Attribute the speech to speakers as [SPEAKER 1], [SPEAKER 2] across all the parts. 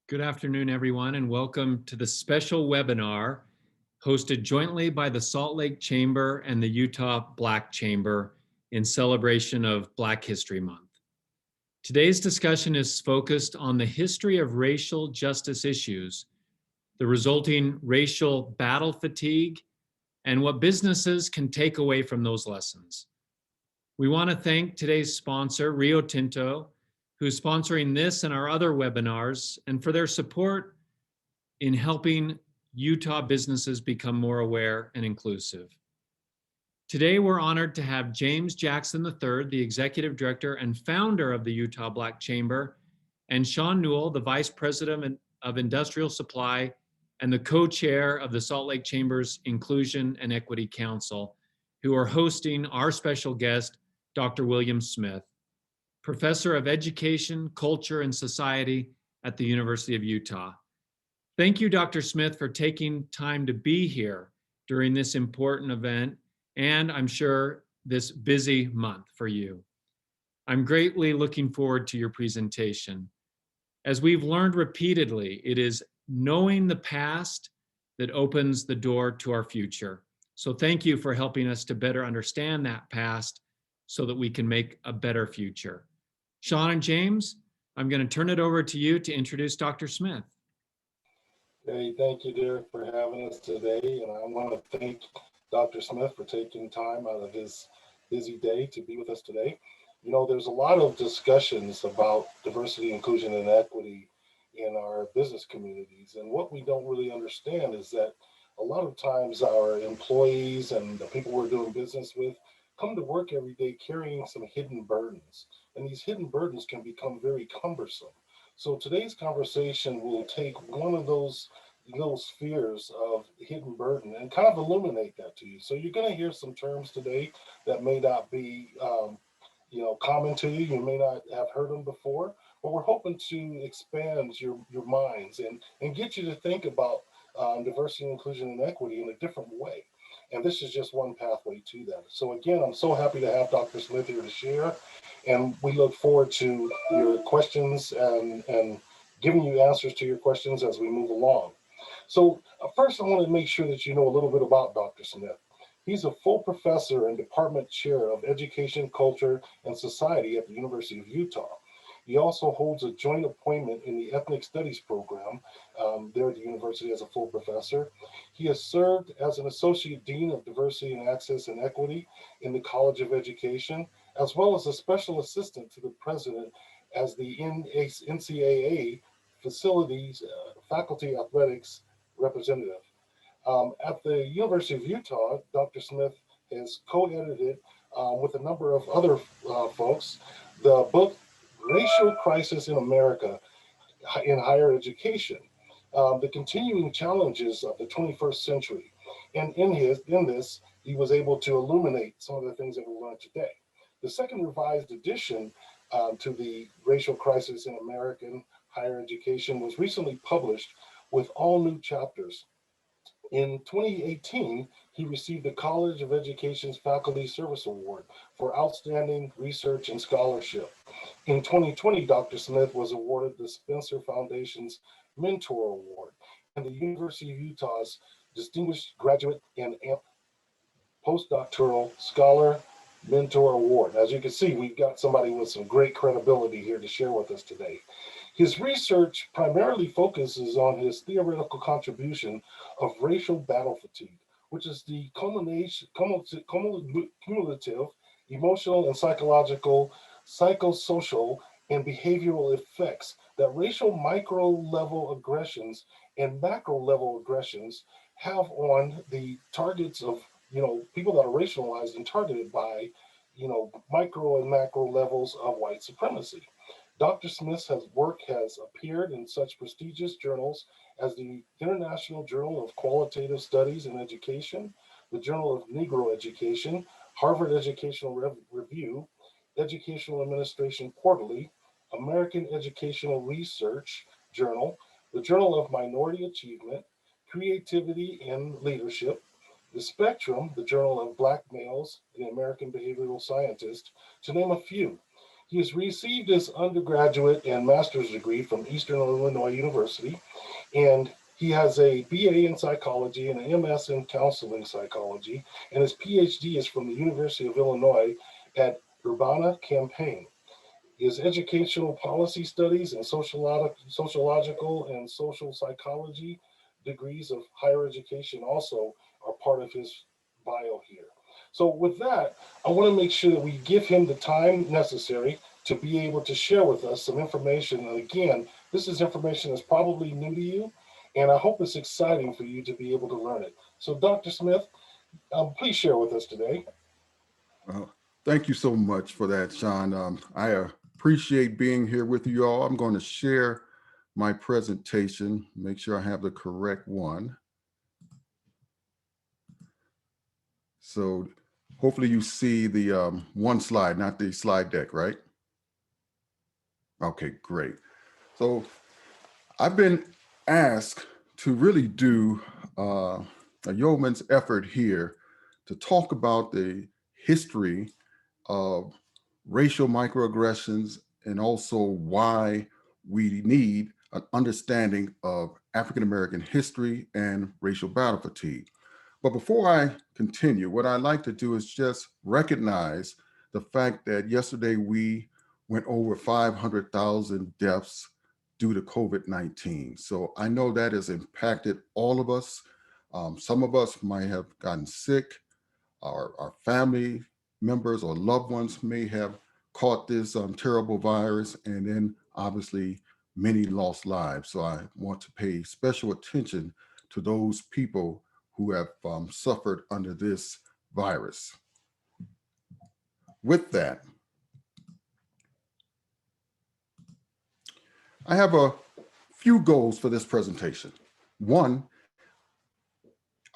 [SPEAKER 1] Good afternoon, everyone, and welcome to the special webinar hosted jointly by the Salt Lake Chamber and the Utah Black Chamber in celebration of Black History Month. Today's discussion is focused on the history of racial justice issues, the resulting racial battle fatigue, and what businesses can take away from those lessons. We want to thank today's sponsor, Rio Tinto, who's sponsoring this and our other webinars, and for their support in helping Utah businesses become more aware and inclusive. Today, we're honored to have James Jackson III, the Executive Director and founder of the Utah Black Chamber, and Shawn Newell, the Vice President of Industrial Supply and the co-chair of the Salt Lake Chamber's Inclusion and Equity Council, who are hosting our special guest, Dr. William Smith, Professor of Education, Culture, and Society at the University of Utah. Thank you, Dr. Smith, for taking time to be here during this important event, and I'm sure this busy month for you. I'm greatly looking forward to your presentation. As we've learned repeatedly, it is knowing the past that opens the door to our future. So thank you for helping us to better understand that past so that we can make a better future. Shawn and James, I'm going to turn it over to you to introduce Dr. Smith.
[SPEAKER 2] Hey, thank you, Derek, for having us today. And I want to thank Dr. Smith for taking time out of his busy day to be with us today. You know, there's a lot of discussions about diversity, inclusion, and equity in our business communities. And what we don't really understand is that a lot of times our employees and the people we're doing business with come to work every day carrying some hidden burdens. And these hidden burdens can become very cumbersome. So today's conversation will take one of those spheres of hidden burden and kind of illuminate that to you. So you're going to hear some terms today that may not be common to you. You may not have heard them before, but we're hoping to expand your minds and get you to think about diversity, inclusion, and equity in a different way. And this is just one pathway to that. So again, I'm so happy to have Dr. Smith here to share. And we look forward to your questions and giving you answers to your questions as we move along. So first, I want to make sure that you know a little bit about Dr. Smith. He's a full professor and department chair of Education, Culture, and Society at the University of Utah. He also holds a joint appointment in the Ethnic Studies program there at the university as a full professor. He has served as an associate dean of diversity and access and equity in the College of Education, as well as a special assistant to the president as the NCAA facilities faculty athletics representative. At the University of Utah, Dr. Smith has co-edited with a number of other folks the book Racial Crisis in America in Higher Education, the continuing challenges of the 21st century. And in this, he was able to illuminate some of the things that we learned today. The second revised edition to the Racial Crisis in American Higher Education was recently published with all new chapters. In 2018, he received the College of Education's Faculty Service Award for Outstanding Research and Scholarship. In 2020, Dr. Smith was awarded the Spencer Foundation's Mentor Award and the University of Utah's Distinguished Graduate and Postdoctoral Scholar Mentor Award. As you can see, we've got somebody with some great credibility here to share with us today. His research primarily focuses on his theoretical contribution of racial battle fatigue, which is the cumulative emotional and psychological, psychosocial, and behavioral effects that racial micro-level aggressions and macro-level aggressions have on the targets of people that are racialized and targeted by micro and macro levels of white supremacy. Dr. Smith's work has appeared in such prestigious journals as the International Journal of Qualitative Studies in Education, the Journal of Negro Education, Harvard Educational Review, Educational Administration Quarterly, American Educational Research Journal, the Journal of Minority Achievement, Creativity and Leadership, The Spectrum, the Journal of Black Males and the American Behavioral Scientist, to name a few. He has received his undergraduate and master's degree from Eastern Illinois University, and he has a BA in psychology and an MS in counseling psychology, and his PhD is from the University of Illinois at Urbana-Champaign. His educational policy studies and sociological and social psychology degrees of higher education also are part of his bio here. So with that, I want to make sure that we give him the time necessary to be able to share with us some information. And again, this is information that's probably new to you, and I hope it's exciting for you to be able to learn it. So Dr. Smith, please share with us today.
[SPEAKER 3] Well, thank you so much for that, Shawn. I appreciate being here with you all. I'm going to share my presentation, make sure I have the correct one. So hopefully you see the one slide, not the slide deck, right? Okay, great. So I've been asked to really do a yeoman's effort here to talk about the history of racial microaggressions and also why we need an understanding of African-American history and racial battle fatigue. But before I continue, what I'd like to do is just recognize the fact that yesterday we went over 500,000 deaths due to COVID-19. So I know that has impacted all of us. Some of us might have gotten sick. Our family members or loved ones may have caught this terrible virus, and then obviously many lost lives. So I want to pay special attention to those people who have suffered under this virus. With that, I have a few goals for this presentation. One,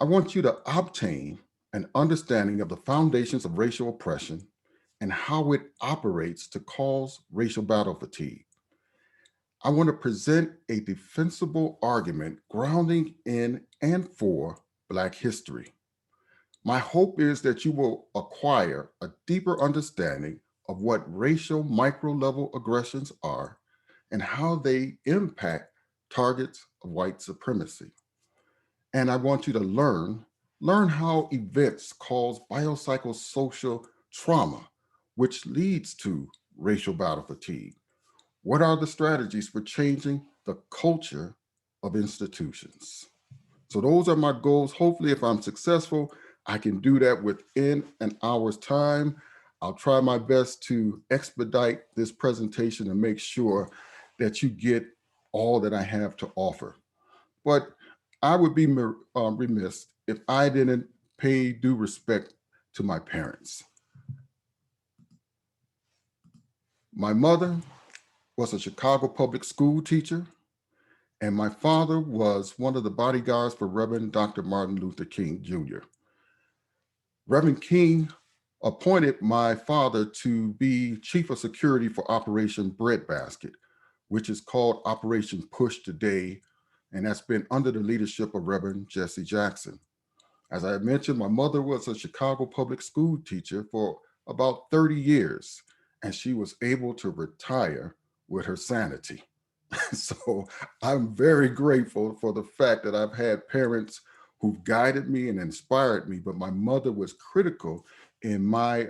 [SPEAKER 3] I want you to obtain an understanding of the foundations of racial oppression and how it operates to cause racial battle fatigue. I want to present a defensible argument grounding in and for Black history. My hope is that you will acquire a deeper understanding of what racial micro-level aggressions are and how they impact targets of white supremacy. And I want you to learn how events cause biopsychosocial trauma, which leads to racial battle fatigue. What are the strategies for changing the culture of institutions? So those are my goals. Hopefully, if I'm successful, I can do that within an hour's time. I'll try my best to expedite this presentation and make sure that you get all that I have to offer. But I would be remiss if I didn't pay due respect to my parents. My mother was a Chicago public school teacher, and my father was one of the bodyguards for Reverend Dr. Martin Luther King Jr. Reverend King appointed my father to be chief of security for Operation Breadbasket, which is called Operation Push today, and that's been under the leadership of Reverend Jesse Jackson. As I mentioned, my mother was a Chicago public school teacher for about 30 years, and she was able to retire with her sanity. So I'm very grateful for the fact that I've had parents who've guided me and inspired me, but my mother was critical in my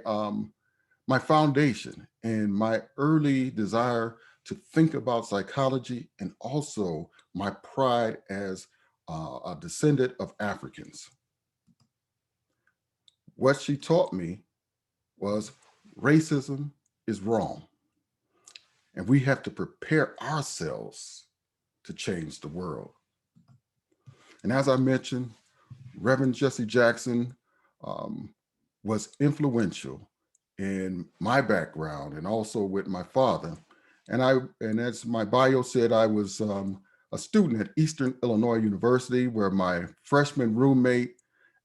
[SPEAKER 3] foundation and my early desire to think about psychology, and also my pride as a descendant of Africans. What she taught me was racism is wrong, and we have to prepare ourselves to change the world. And as I mentioned, Reverend Jesse Jackson was influential in my background and also with my father. And as my bio said, I was a student at Eastern Illinois University, where my freshman roommate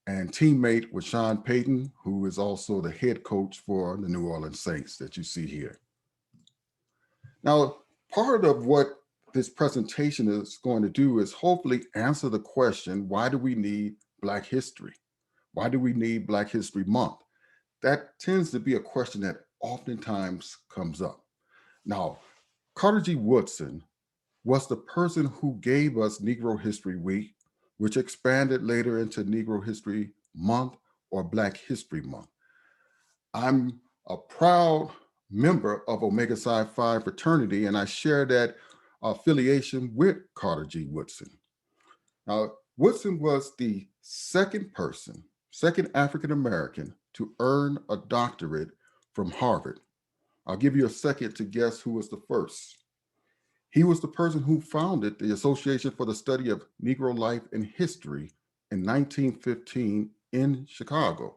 [SPEAKER 3] and teammate was Sean Payton, who is also the head coach for the New Orleans Saints that you see here. Now, part of what this presentation is going to do is hopefully answer the question, why do we need Black history? Why do we need Black History Month? That tends to be a question that oftentimes comes up. Now, Carter G. Woodson was the person who gave us Negro History Week, which expanded later into Negro History Month or Black History Month. I'm a proud member of Omega Psi Phi fraternity, and I share that affiliation with Carter G. Woodson. Now, Woodson was the second African American to earn a doctorate from Harvard. I'll give you a second to guess who was the first. He was the person who founded the Association for the Study of Negro Life and History in 1915 in Chicago.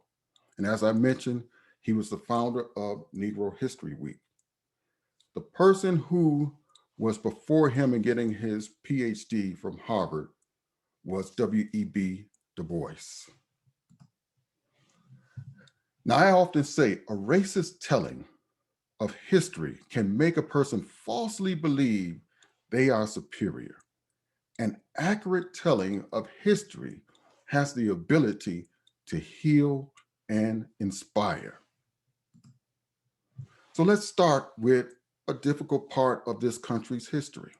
[SPEAKER 3] And as I mentioned, he was the founder of Negro History Week. The person who was before him in getting his PhD from Harvard was W.E.B. Du Bois. Now, I often say a racist telling of history can make a person falsely believe they are superior. An accurate telling of history has the ability to heal and inspire. So let's start with a difficult part of this country's history.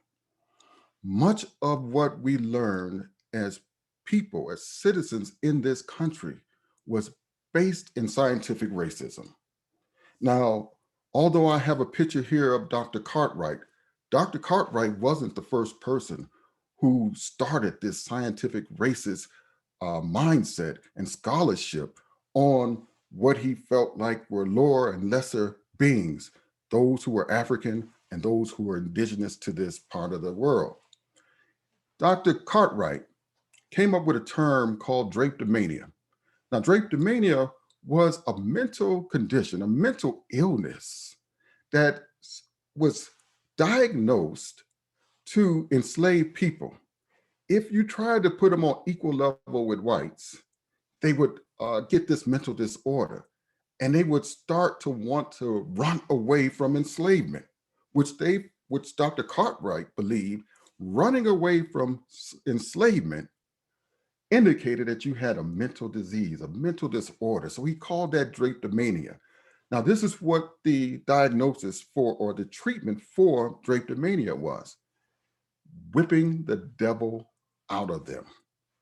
[SPEAKER 3] Much of what we learned as people, as citizens in this country, was based in scientific racism. Now, although I have a picture here of Dr. Cartwright wasn't the first person who started this scientific racist mindset and scholarship on what he felt like were lower and lesser beings, those who were African and those who were indigenous to this part of the world. Dr. Cartwright came up with a term called drapetomania. Now, drapetomania was a mental condition, a mental illness that was diagnosed to enslaved people. If you tried to put them on equal level with whites, they would get this mental disorder and they would start to want to run away from enslavement, which Dr. Cartwright believed running away from enslavement indicated that you had a mental disease, a mental disorder. So he called that drapetomania. Now, this is what the diagnosis for, or the treatment for drapetomania was: whipping the devil out of them.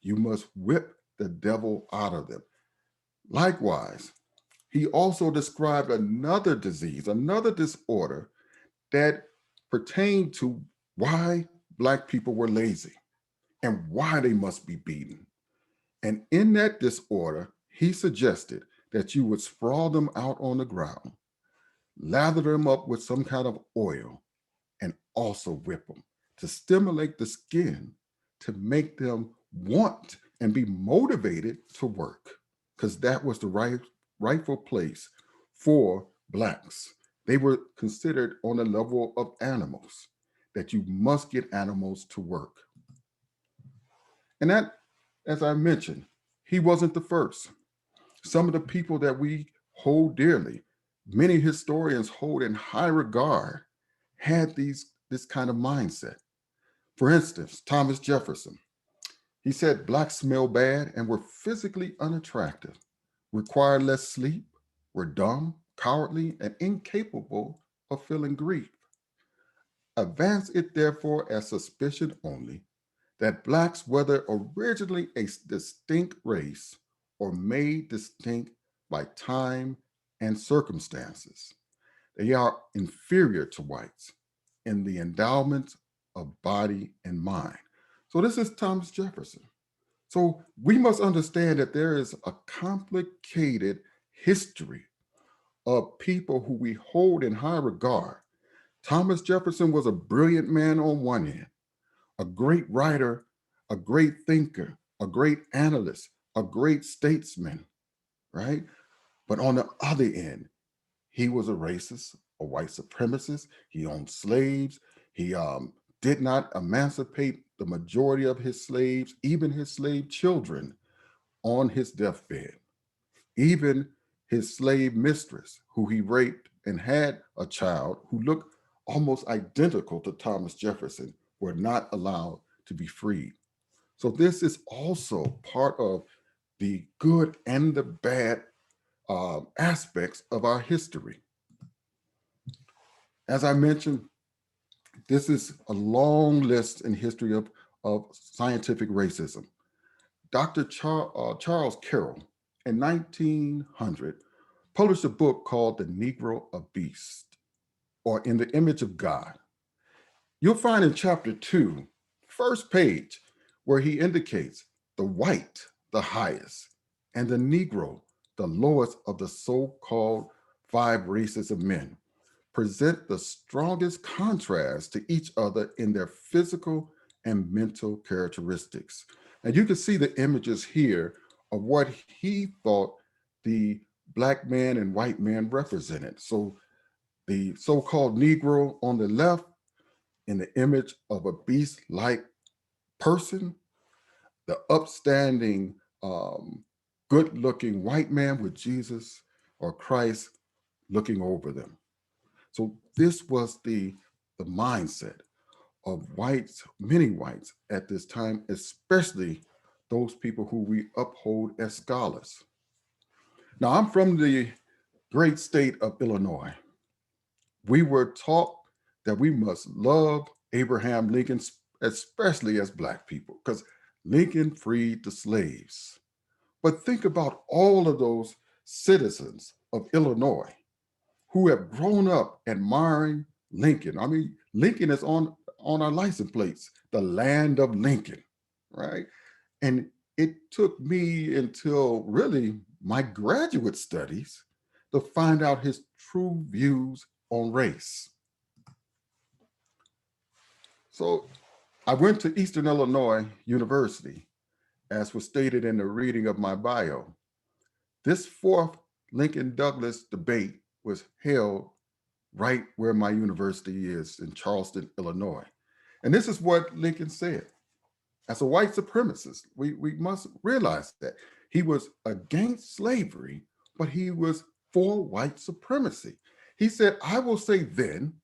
[SPEAKER 3] You must whip the devil out of them. Likewise, he also described another disease, another disorder that pertained to why Black people were lazy and why they must be beaten. And in that disorder, he suggested that you would sprawl them out on the ground, lather them up with some kind of oil, and also whip them to stimulate the skin to make them want and be motivated to work, because that was the rightful place for Blacks. They were considered on a level of animals, that you must get animals to work. And that, as I mentioned, he wasn't the first. Some of the people that we hold dearly, many historians hold in high regard, had this kind of mindset. For instance, Thomas Jefferson. He said Blacks smell bad and were physically unattractive, required less sleep, were dumb, cowardly, and incapable of feeling grief. Advance it therefore as suspicion only that Blacks, whether originally a distinct race or made distinct by time and circumstances, they are inferior to whites in the endowments of body and mind. So this is Thomas Jefferson. So we must understand that there is a complicated history of people who we hold in high regard. Thomas Jefferson was a brilliant man on one end, a great writer, a great thinker, a great analyst, a great statesman, right? But on the other end, he was a racist, a white supremacist. He owned slaves. He did not emancipate the majority of his slaves, even his slave children, on his deathbed. Even his slave mistress, who he raped and had a child who looked almost identical to Thomas Jefferson, were not allowed to be freed. So this is also part of the good and the bad aspects of our history. As I mentioned, this is a long list in history of scientific racism. Charles Carroll in 1900 published a book called The Negro a Beast, or In the Image of God. You'll find in chapter 2, first page, where he indicates the white, the highest, and the Negro, the lowest of the so-called 5 races of men, present the strongest contrast to each other in their physical and mental characteristics. And you can see the images here of what he thought the Black man and white man represented. So the so-called Negro on the left in the image of a beast-like person, the upstanding, good-looking white man with Jesus or Christ looking over them. So this was the mindset of whites, many whites at this time, especially those people who we uphold as scholars. Now, I'm from the great state of Illinois. We were taught that we must love Abraham Lincoln, especially as Black people, because Lincoln freed the slaves. But think about all of those citizens of Illinois who have grown up admiring Lincoln. I mean, Lincoln is on our license plates, the land of Lincoln, right? And it took me until really my graduate studies to find out his true views on race. So I went to Eastern Illinois University, as was stated in the reading of my bio. This 4th Lincoln Douglas debate was held right where my university is in Charleston, Illinois. And this is what Lincoln said. As a white supremacist, we must realize that he was against slavery, but he was for white supremacy. He said, I will say then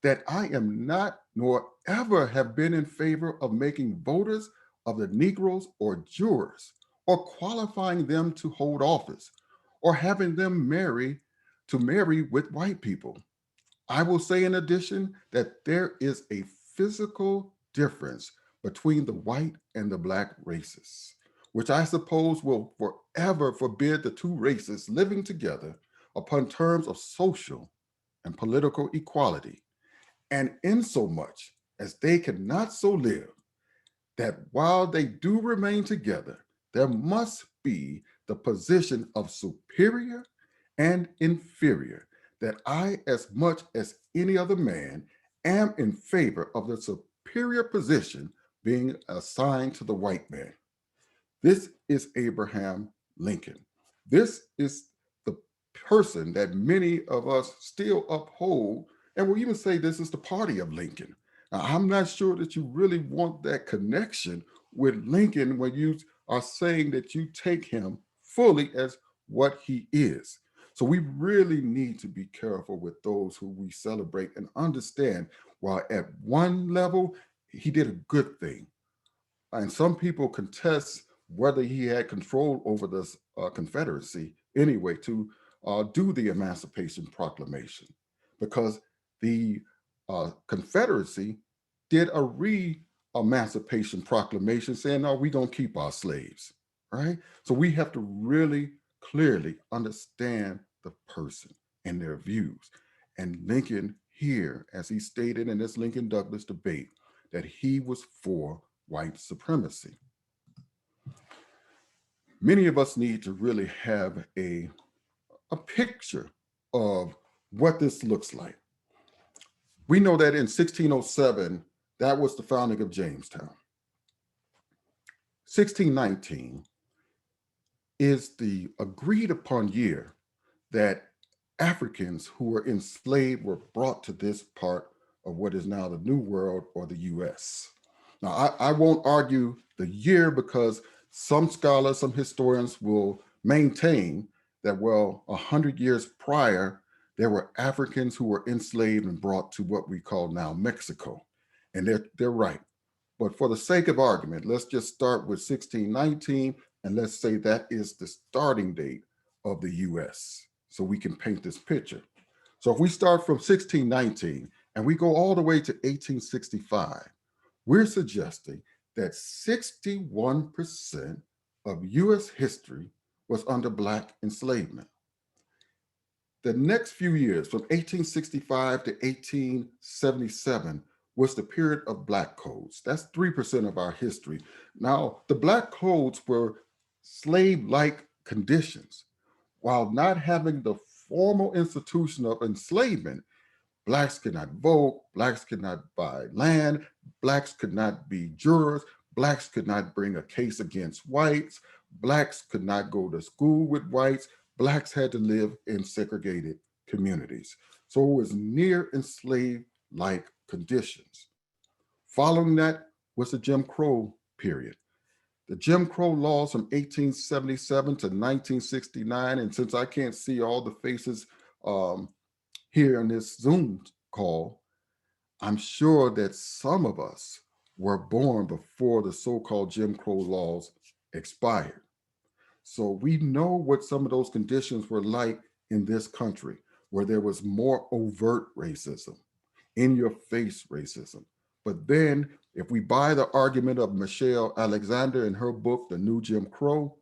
[SPEAKER 3] that I am not nor ever have been in favor of making voters of the Negroes or jurors, or qualifying them to hold office, or having them marry with white people. I will say in addition that there is a physical difference between the white and the Black races, which I suppose will forever forbid the two races living together upon terms of social and political equality, and insomuch as they cannot so live, that while they do remain together, there must be the position of superior and inferior, that I, as much as any other man, am in favor of the superior position being assigned to the white man. This is Abraham Lincoln. This is the person that many of us still uphold, and will even say this is the party of Lincoln. Now, I'm not sure that you really want that connection with Lincoln when you are saying that you take him fully as what he is. So we really need to be careful with those who we celebrate and understand, while at one level, he did a good thing. And some people contest whether he had control over the Confederacy anyway to do the Emancipation Proclamation, because the Confederacy did a re-emancipation proclamation saying, no, we're going to keep our slaves, right? So we have to really clearly understand the person and their views. And Lincoln here, as he stated in this Lincoln Douglas debate, that he was for white supremacy. Many of us need to really have a picture of what this looks like. We know that in 1607, that was the founding of Jamestown. 1619 is the agreed upon year that Africans who were enslaved were brought to this part of what is now the New World, or the US. Now, I won't argue the year, because some scholars, some historians will maintain that, well, 100 years prior, there were Africans who were enslaved and brought to what we call now Mexico. And they're right. But for the sake of argument, let's just start with 1619, and let's say that is the starting date of the US, so we can paint this picture. So if we start from 1619 and we go all the way to 1865, we're suggesting that 61% of US history was under Black enslavement. The next few years, from 1865 to 1877, was the period of Black codes. That's 3% of our history. Now, the Black codes were slave-like conditions. While not having the formal institution of enslavement, Blacks could not vote, Blacks could not buy land, Blacks could not be jurors, Blacks could not bring a case against whites, Blacks could not go to school with whites, Blacks had to live in segregated communities. So it was near enslaved-like conditions. Following that was the Jim Crow period. The Jim Crow laws from 1877 to 1969, and since I can't see all the faces here in this Zoom call, I'm sure that some of us were born before the so-called Jim Crow laws expired. So we know what some of those conditions were like in this country, where there was more overt racism, in-your-face racism. But then if we buy the argument of Michelle Alexander in her book, The New Jim Crow,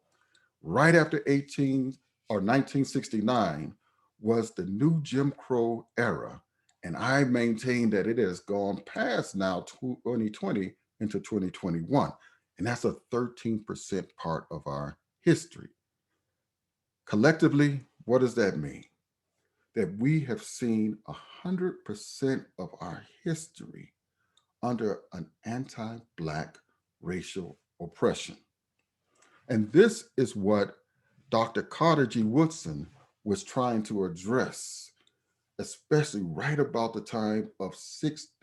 [SPEAKER 3] right after 1969 was the new Jim Crow era. And I maintain that it has gone past now 2020 into 2021. And that's a 13% part of our history. Collectively, what does that mean? That we have seen 100% of our history under an anti-Black racial oppression. And this is what Dr. Carter G. Woodson was trying to address, especially right about the time of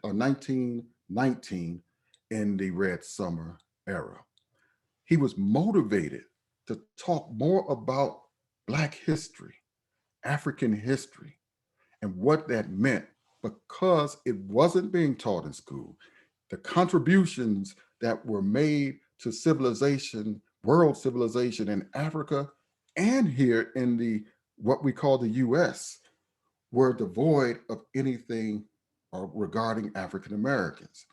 [SPEAKER 3] 1919 in the Red Summer era. He was motivated to talk more about Black history, African history, and what that meant because it wasn't being taught in school. The contributions that were made to civilization, world civilization in Africa and here in the what we call the US were devoid of anything regarding African Americans.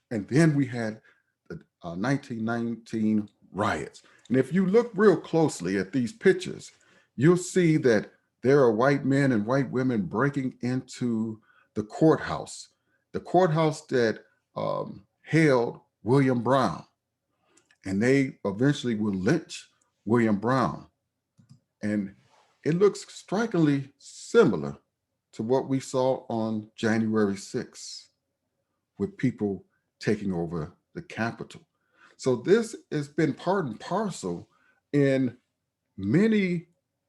[SPEAKER 3] And then we had the 1919 riots. And if you look real closely at these pictures, you'll see that there are white men and white women breaking into the courthouse that held William Brown. And they eventually will lynch William Brown. And it looks strikingly similar to what we saw on January 6th with people taking over the Capitol. So this has been part and parcel in many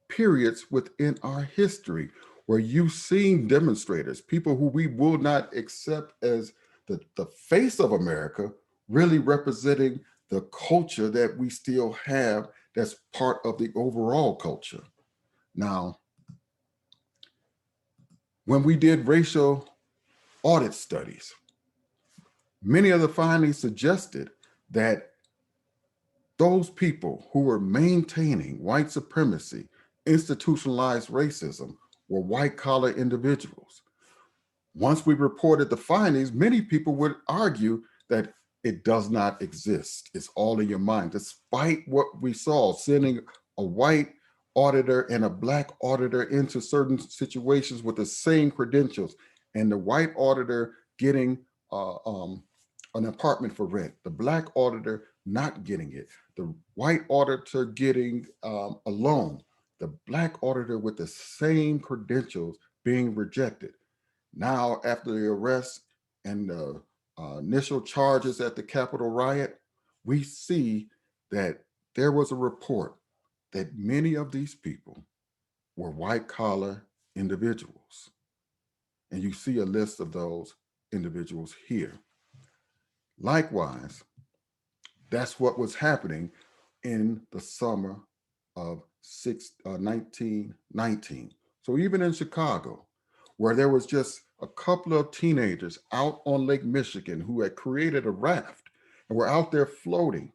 [SPEAKER 3] periods within our history where you've seen demonstrators, people who we will not accept as the face of America, really representing the culture that we still have that's part of the overall culture. Now, when we did racial audit studies, many of the findings suggested that those people who were maintaining white supremacy, institutionalized racism, were white-collar individuals. Once we reported the findings, many people would argue that it does not exist. It's all in your mind, despite what we saw, sending a white auditor and a Black auditor into certain situations with the same credentials, and the white auditor getting an apartment for rent, the Black auditor not getting it, the white auditor getting a loan, the Black auditor with the same credentials being rejected. Now, after the arrest and the initial charges at the Capitol riot, we see that there was a report that many of these people were white-collar individuals. And you see a list of those individuals here. Likewise, that's what was happening in the summer of 1919. So even in Chicago, where there was just a couple of teenagers out on Lake Michigan who had created a raft and were out there floating,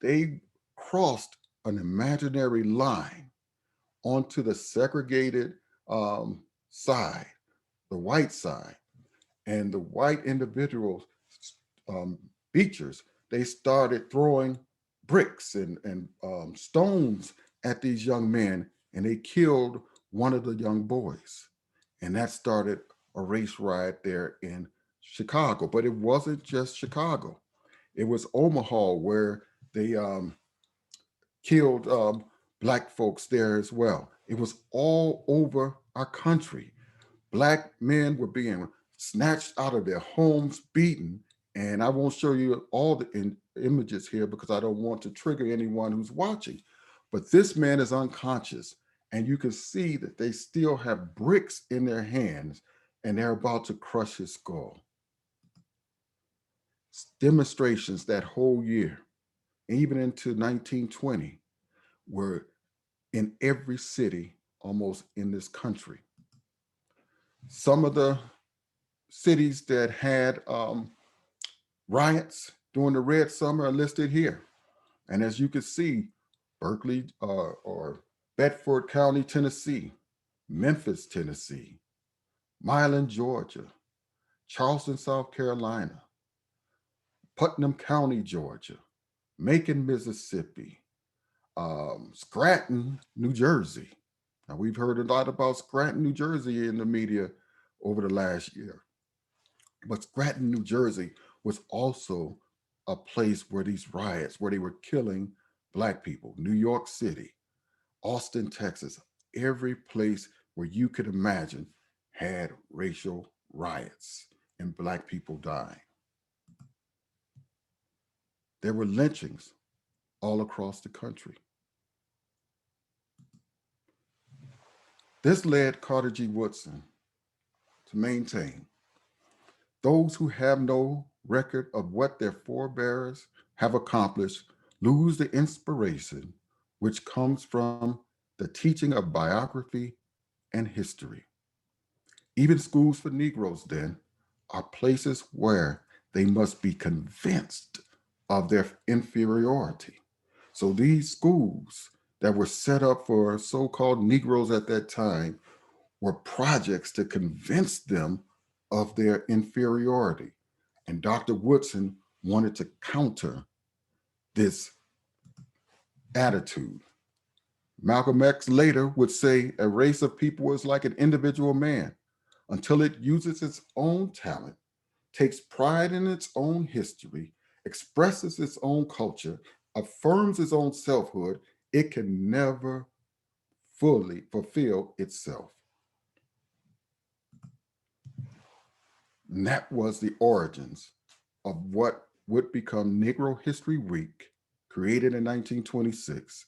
[SPEAKER 3] they crossed an imaginary line onto the segregated side the white side. And the white individuals, beachers, they started throwing bricks and stones at these young men, and they killed one of the young boys. And that started a race riot there in Chicago. But it wasn't just Chicago. It was Omaha where they killed Black folks there as well. It was all over our country. Black men were being snatched out of their homes, beaten. And I won't show you all the images here because I don't want to trigger anyone who's watching. But this man is unconscious, and you can see that they still have bricks in their hands, and they're about to crush his skull. Demonstrations that whole year, even into 1920, were in every city almost in this country. Some of the cities that had riots during the Red Summer are listed here. And as you can see, Berkeley or Bedford County, Tennessee, Memphis, Tennessee, Milan, Georgia, Charleston, South Carolina, Putnam County, Georgia, Macon, Mississippi, Scranton, New Jersey. Now, we've heard a lot about Scranton, New Jersey in the media over the last year. But Scranton, New Jersey was also a place where these riots, where they were killing Black people. New York City, Austin, Texas, every place where you could imagine had racial riots and Black people dying. There were lynchings all across the country. This led Carter G. Woodson to maintain those who have no record of what their forebears have accomplished lose the inspiration which comes from the teaching of biography and history. Even schools for Negroes, then, are places where they must be convinced of their inferiority. So these schools that were set up for so-called Negroes at that time were projects to convince them of their inferiority. And Dr. Woodson wanted to counter this attitude. Malcolm X later would say a race of people is like an individual man until it uses its own talent, takes pride in its own history, expresses its own culture, affirms its own selfhood, it can never fully fulfill itself. And that was the origins of what would become Negro History Week, created in 1926,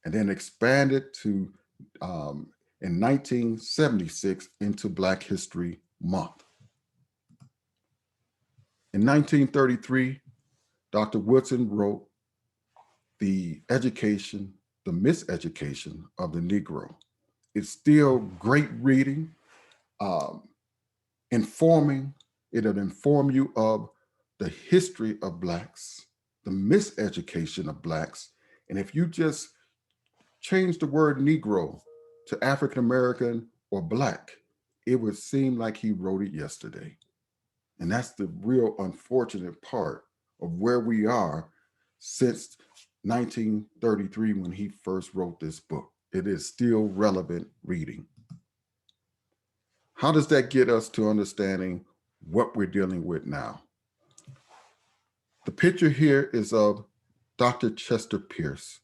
[SPEAKER 3] and then expanded to, in 1976, into Black History Month. In 1933, Dr. Woodson wrote The Education, the Miseducation of the Negro. It's still great reading, informing, it'll inform you of the history of Blacks, the miseducation of Blacks. And if you just change the word Negro to African American or Black, it would seem like he wrote it yesterday. And that's the real unfortunate part of where we are since 1933 when he first wrote this book. It is still relevant reading. How does that get us to understanding what we're dealing with now? The picture here is of Dr. Chester Pierce.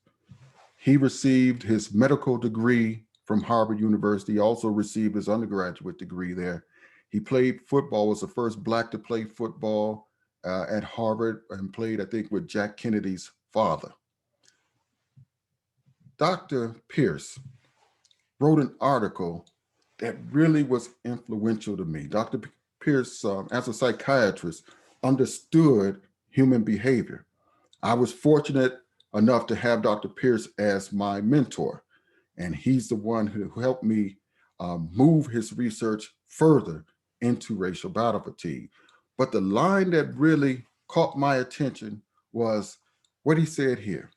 [SPEAKER 3] He received his medical degree from Harvard University, also received his undergraduate degree there. He played football, was the first Black to play football at Harvard, and played, I think, with Jack Kennedy's father. Dr. Pierce wrote an article that really was influential to me. Dr. Pierce, as a psychiatrist, understood human behavior. I was fortunate enough to have Dr. Pierce as my mentor, and he's the one who helped me move his research further into racial battle fatigue. But the line that really caught my attention was what he said here.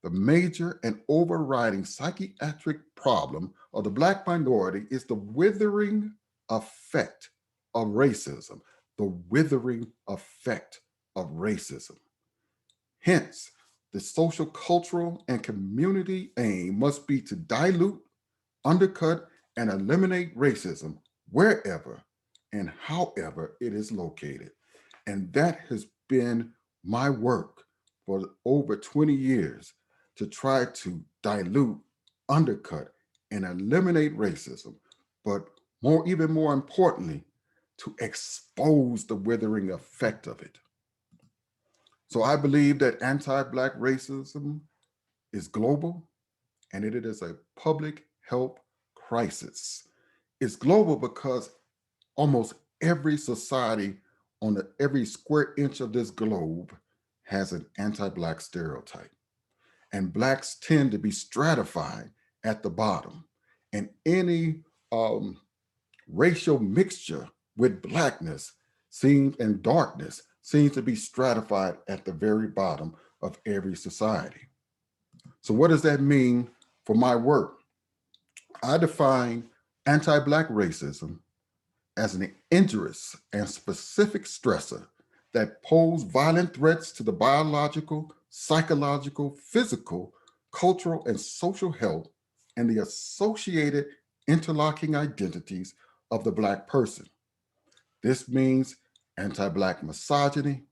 [SPEAKER 3] The major and overriding psychiatric problem of the Black minority is the withering effect of racism, the withering effect of racism. Hence, the social, cultural, and community aim must be to dilute, undercut, and eliminate racism wherever and however it is located. And that has been my work for over 20 years, to try to dilute, undercut, and eliminate racism, but even more importantly, to expose the withering effect of it. So I believe that anti-Black racism is global, and it is a public health crisis. It's global because almost every society on every square inch of this globe has an anti-Black stereotype. And Blacks tend to be stratified at the bottom. And any racial mixture with Blackness and darkness seems to be stratified at the very bottom of every society. So what does that mean for my work? I define anti-Black racism as an injurious and specific stressor that pose violent threats to the biological, psychological, physical, cultural, and social health and the associated interlocking identities of the Black person. This means anti-Black misogyny,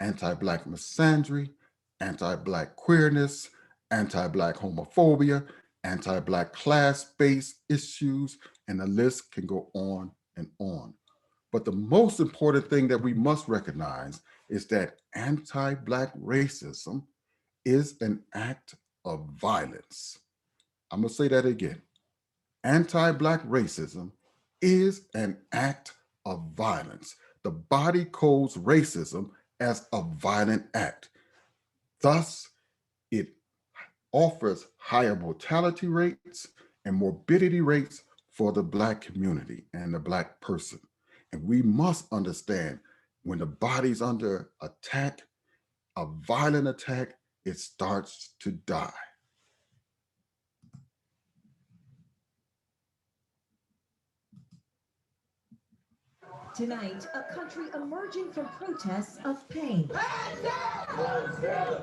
[SPEAKER 3] anti-Black misandry, anti-Black queerness, anti-Black homophobia, anti-Black class-based issues, and the list can go on and on. But the most important thing that we must recognize is that anti-Black racism is an act of violence. I'm gonna say that again. Anti-Black racism is an act of violence. The body codes racism as a violent act. Thus, it offers higher mortality rates and morbidity rates for the Black community and the Black person. And we must understand, when the body's under attack, a violent attack, it starts to die.
[SPEAKER 4] Tonight, a country emerging from protests of pain.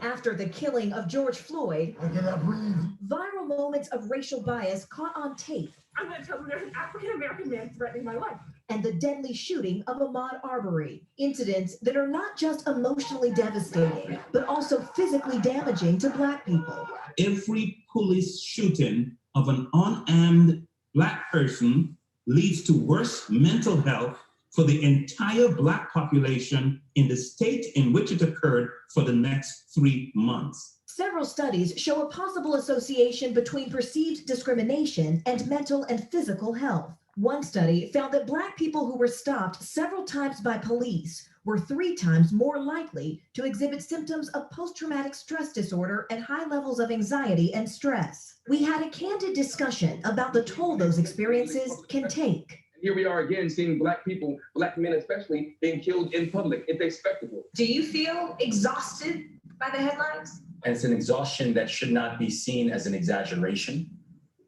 [SPEAKER 4] After the killing of George Floyd, viral moments of racial bias caught on tape.
[SPEAKER 5] I'm going to tell them there's an African-American man threatening my life.
[SPEAKER 4] And the deadly shooting of Ahmaud Arbery. Incidents that are not just emotionally devastating, but also physically damaging to Black people.
[SPEAKER 6] Every police shooting of an unarmed Black person leads to worse mental health for the entire Black population in the state in which it occurred for the next 3 months.
[SPEAKER 4] Several studies show a possible association between perceived discrimination and mental and physical health. One study found that Black people who were stopped several times by police were 3 times more likely to exhibit symptoms of post-traumatic stress disorder and high levels of anxiety and stress. We had a candid discussion about the toll those experiences can take.
[SPEAKER 7] Here we are again seeing Black people, Black men especially, being killed in public. It's a spectacle.
[SPEAKER 5] Do you feel exhausted by the headlines?
[SPEAKER 8] And it's an exhaustion that should not be seen as an exaggeration.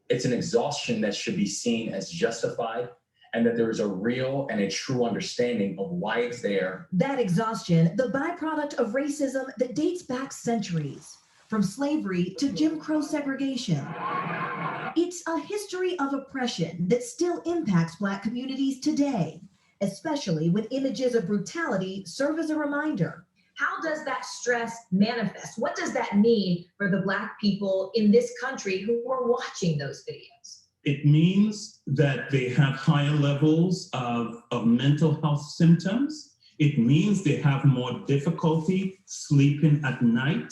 [SPEAKER 8] It's an exhaustion that should be seen as justified, and that there is a real and a true understanding of why it's there.
[SPEAKER 4] That exhaustion, the byproduct of racism that dates back centuries, from slavery to Jim Crow segregation. It's a history of oppression that still impacts Black communities today, especially when images of brutality serve as a reminder.
[SPEAKER 5] How does that stress manifest? What does that mean for the Black people in this country who are watching those videos?
[SPEAKER 6] It means that they have higher levels of mental health symptoms. It means they have more difficulty sleeping at night.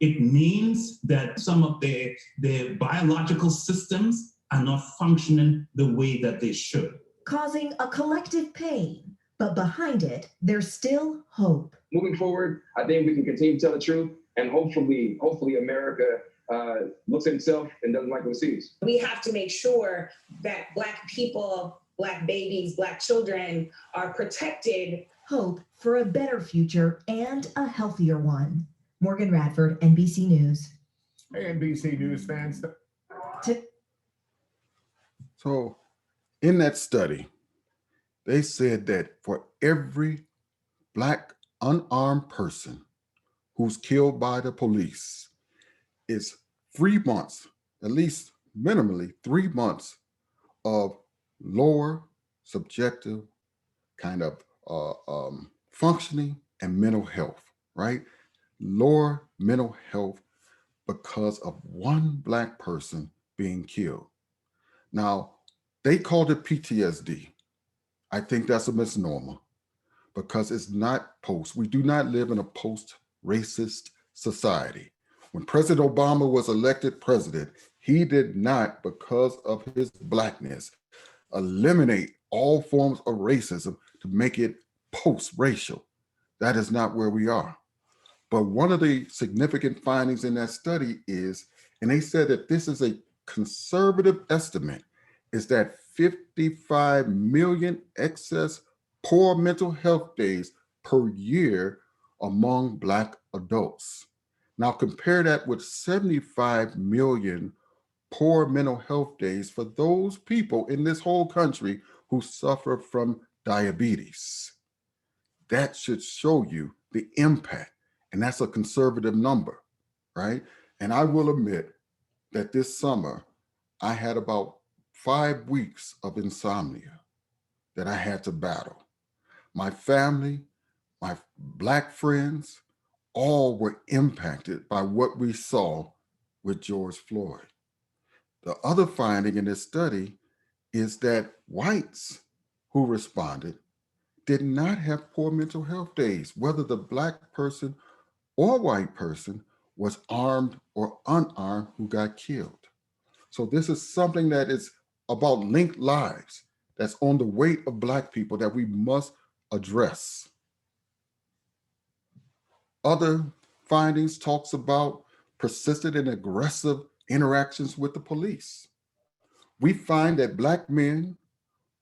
[SPEAKER 6] It means that some of their biological systems are not functioning the way that they should.
[SPEAKER 4] Causing a collective pain, but behind it, there's still hope.
[SPEAKER 7] Moving forward, I think we can continue to tell the truth, and hopefully America looks at itself and doesn't like what it sees.
[SPEAKER 9] We have to make sure that Black people, Black babies, Black children are protected.
[SPEAKER 4] Hope for a better future and a healthier one. Morgan Radford, NBC News.
[SPEAKER 10] Hey, NBC News fans.
[SPEAKER 3] So in that study, They said that for every Black unarmed person who's killed by the police, it's 3 months, at least minimally 3 months of lower subjective kind of functioning and mental health, right? Lower mental health because of one Black person being killed. Now, they called it PTSD. I think that's a misnomer because it's not post. We do not live in a post-racist society. When President Obama was elected president, he did not, because of his Blackness, eliminate all forms of racism to make it post-racial. That is not where we are. But one of the significant findings in that study is, and they said that this is a conservative estimate, is that 55 million excess poor mental health days per year among Black adults. Now compare that with 75 million poor mental health days for those people in this whole country who suffer from diabetes. That should show you the impact. And that's a conservative number, right? And I will admit that this summer, I had about 5 weeks of insomnia that I had to battle. My family, my Black friends, all were impacted by what we saw with George Floyd. The other finding in this study is that whites who responded did not have poor mental health days, whether the Black person or white person was armed or unarmed who got killed. So this is something that is about linked lives, that's on the weight of Black people that we must address. Other findings talks about persistent and aggressive interactions with the police. We find that Black men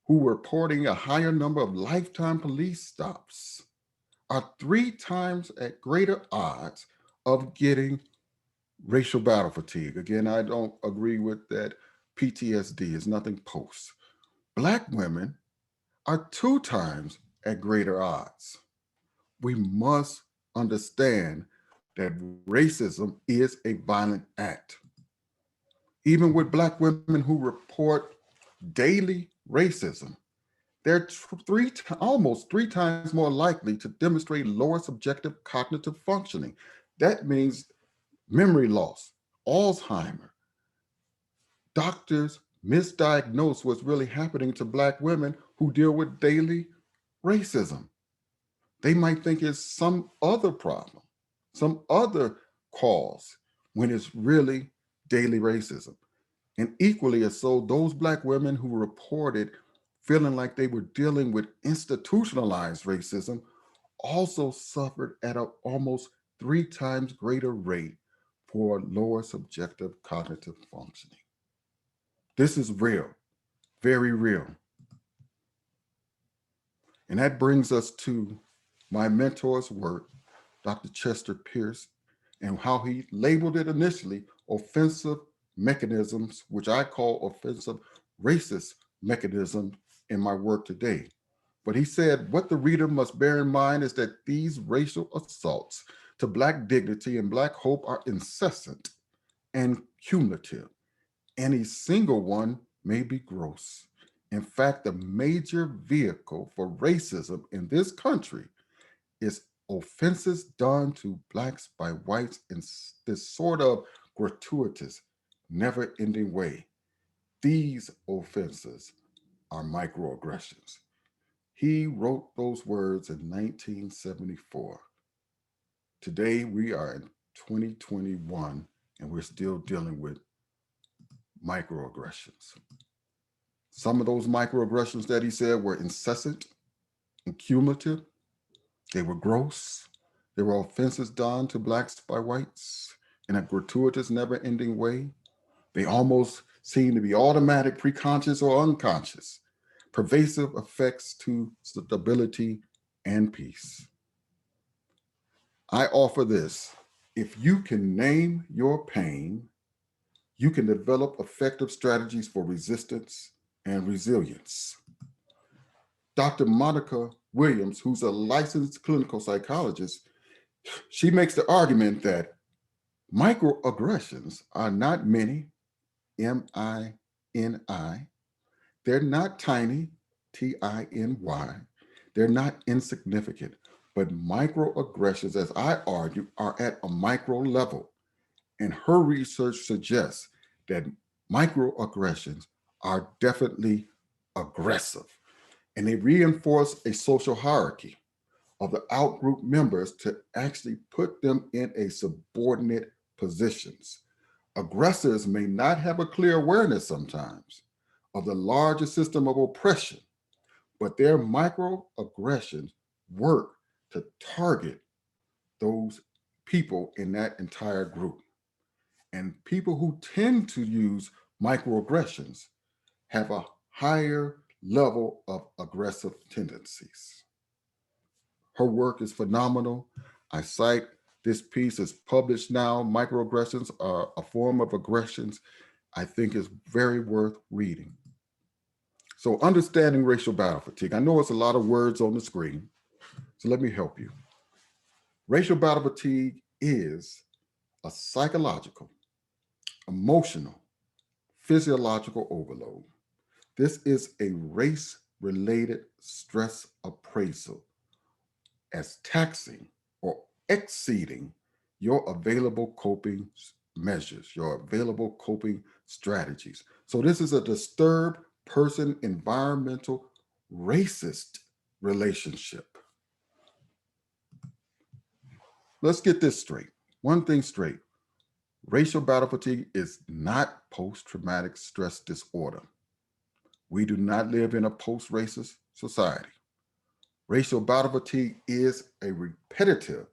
[SPEAKER 3] who were reporting a higher number of lifetime police stops are 3 times at greater odds of getting racial battle fatigue. Again, I don't agree with that. PTSD is nothing post. Black women are 2 times at greater odds. We must understand that racism is a violent act. Even with Black women who report daily racism, they're almost 3 times more likely to demonstrate lower subjective cognitive functioning. That means memory loss, Alzheimer. Doctors misdiagnose what's really happening to Black women who deal with daily racism. They might think it's some other problem, some other cause, when it's really daily racism. And equally as so, those Black women who reported feeling like they were dealing with institutionalized racism also suffered at an almost 3 times greater rate for lower subjective cognitive functioning. This is real, very real. And that brings us to my mentor's work, Dr. Chester Pierce, and how he labeled it initially offensive mechanisms, which I call offensive racist mechanisms in my work today. But he said, what the reader must bear in mind is that these racial assaults to Black dignity and Black hope are incessant and cumulative. Any single one may be gross. In fact, the major vehicle for racism in this country is offenses done to Blacks by whites in this sort of gratuitous, never-ending way. These offenses are microaggressions. He wrote those words in 1974. Today, we are in 2021, and we're still dealing with microaggressions. Some of those microaggressions that he said were incessant and cumulative. They were gross. There were offenses done to Blacks by whites in a gratuitous, never-ending way. They almost seem to be automatic, preconscious, or unconscious. Pervasive effects to stability and peace. I offer this. If you can name your pain, you can develop effective strategies for resistance and resilience. Dr. Monica Williams, who's a licensed clinical psychologist, she makes the argument that microaggressions are not many, M-I-N-I. They're not tiny, T-I-N-Y. They're not insignificant, but microaggressions, as I argue, are at a micro level. And her research suggests that microaggressions are definitely aggressive. And they reinforce a social hierarchy of the outgroup members to actually put them in a subordinate positions. Aggressors may not have a clear awareness sometimes of the larger system of oppression, but their microaggressions work to target those people in that entire group. And people who tend to use microaggressions have a higher level of aggressive tendencies. Her work is phenomenal. I cite this piece is published now. Microaggressions are a form of aggressions. I think is very worth reading. So understanding racial battle fatigue. I know it's a lot of words on the screen, so let me help you. Racial battle fatigue is a psychological, emotional, physiological overload. This is a race-related stress appraisal as taxing or exceeding your available coping measures, your available coping strategies. So this is a disturbed person environmental racist relationship. Let's get this straight. One thing straight. Racial battle fatigue is not post-traumatic stress disorder. We do not live in a post-racist society. Racial battle fatigue is a repetitive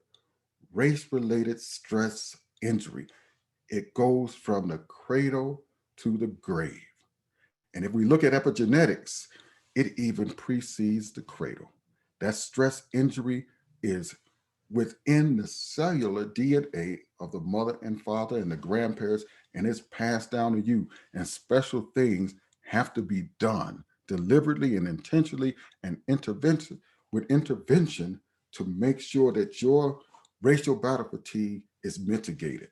[SPEAKER 3] race-related stress injury. It goes from the cradle to the grave. And if we look at epigenetics, it even precedes the cradle. That stress injury is within the cellular DNA of the mother and father and the grandparents, and it's passed down to you. And special things have to be done deliberately and intentionally and intervention to make sure that your racial battle fatigue is mitigated.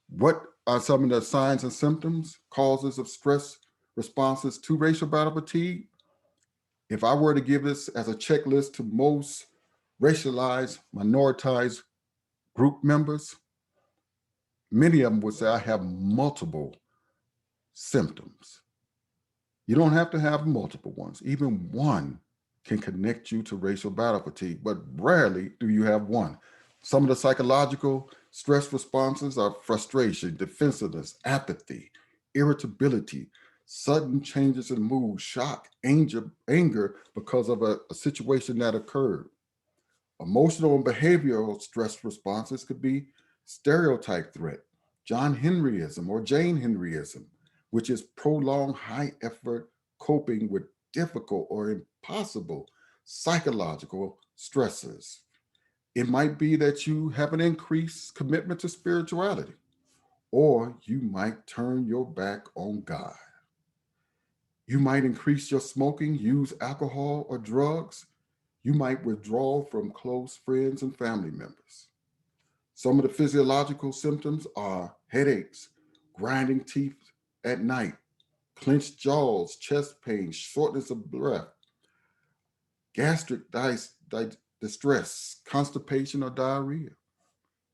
[SPEAKER 3] What are some of the signs and symptoms, causes of stress responses to racial battle fatigue? If I were to give this as a checklist to most racialized, minoritized group members, many of them would say I have multiple symptoms. You don't have to have multiple ones. Even one can connect you to racial battle fatigue, but rarely do you have one. Some of the psychological stress responses are frustration, defensiveness, apathy, irritability, sudden changes in mood, shock, anger because of a situation that occurred. Emotional and behavioral stress responses could be stereotype threat, John Henryism or Jane Henryism, which is prolonged high effort coping with difficult or impossible psychological stresses. It might be that you have an increased commitment to spirituality, or you might turn your back on God. You might increase your smoking, use alcohol or drugs. You might withdraw from close friends and family members. Some of the physiological symptoms are headaches, grinding teeth at night, clenched jaws, chest pain, shortness of breath, gastric distress, constipation or diarrhea,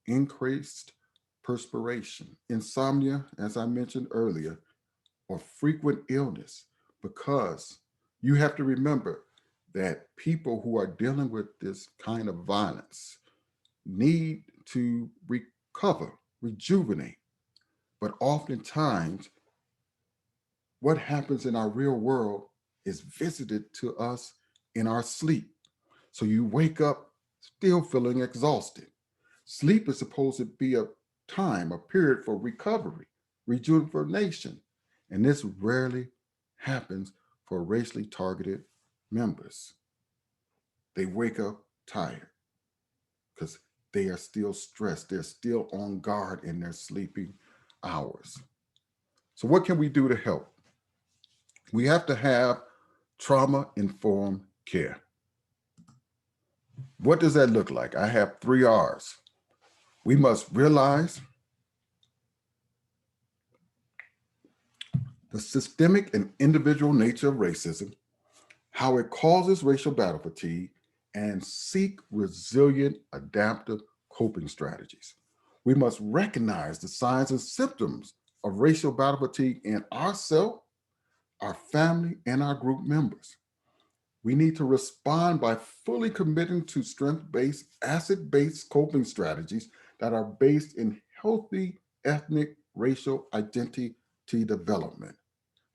[SPEAKER 3] increased perspiration, insomnia, as I mentioned earlier, or frequent illness, because you have to remember that people who are dealing with this kind of violence need to recover, rejuvenate. But oftentimes, what happens in our real world is visited to us in our sleep. So you wake up still feeling exhausted. Sleep is supposed to be a time, a period for recovery, rejuvenation. And this rarely happens for racially targeted members. They wake up tired because they are still stressed. They're still on guard in their sleeping hours. So what can we do to help? We have to have trauma-informed care. What does that look like? I have 3 R's. We must realize the systemic and individual nature of racism, how it causes racial battle fatigue, and seek resilient, adaptive coping strategies. We must recognize the signs and symptoms of racial battle fatigue in ourselves, our family, and our group members. We need to respond by fully committing to strength-based, asset-based coping strategies that are based in healthy ethnic racial identity development.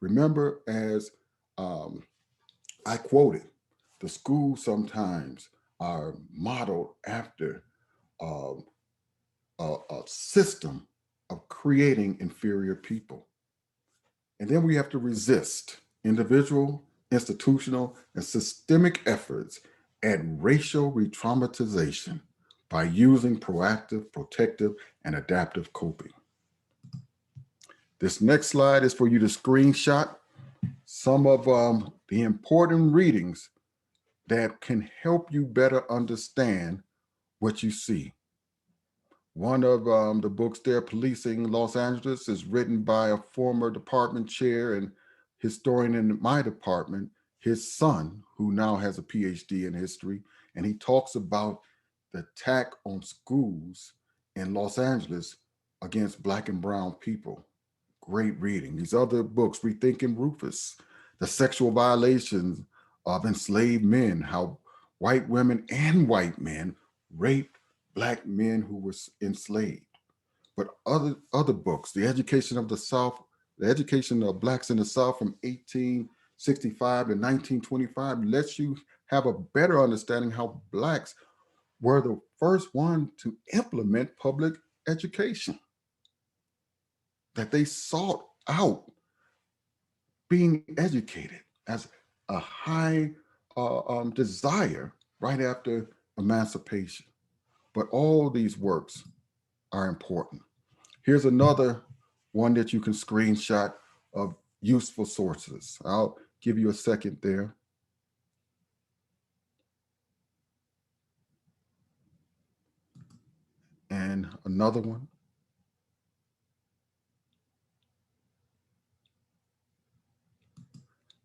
[SPEAKER 3] Remember, as I quoted, the schools sometimes are modeled after a system of creating inferior people. And then we have to resist individual, institutional, and systemic efforts at racial re-traumatization by using proactive, protective, and adaptive coping. This next slide is for you to screenshot some of the important readings that can help you better understand what you see. One of the books there, Policing Los Angeles, is written by a former department chair and historian in my department, his son, who now has a PhD in history, and he talks about the attack on schools in Los Angeles against Black and brown people. Great reading. These other books, Rethinking Rufus, the sexual violations of enslaved men, how white women and white men raped Black men who were enslaved. But other books, The Education of the South, the Education of Blacks in the South from 1865 to 1925 lets you have a better understanding how Blacks were the first one to implement public education, that they sought out being educated as a high desire right after emancipation. But all these works are important. Here's another one that you can screenshot of useful sources. I'll give you a second there. And another one.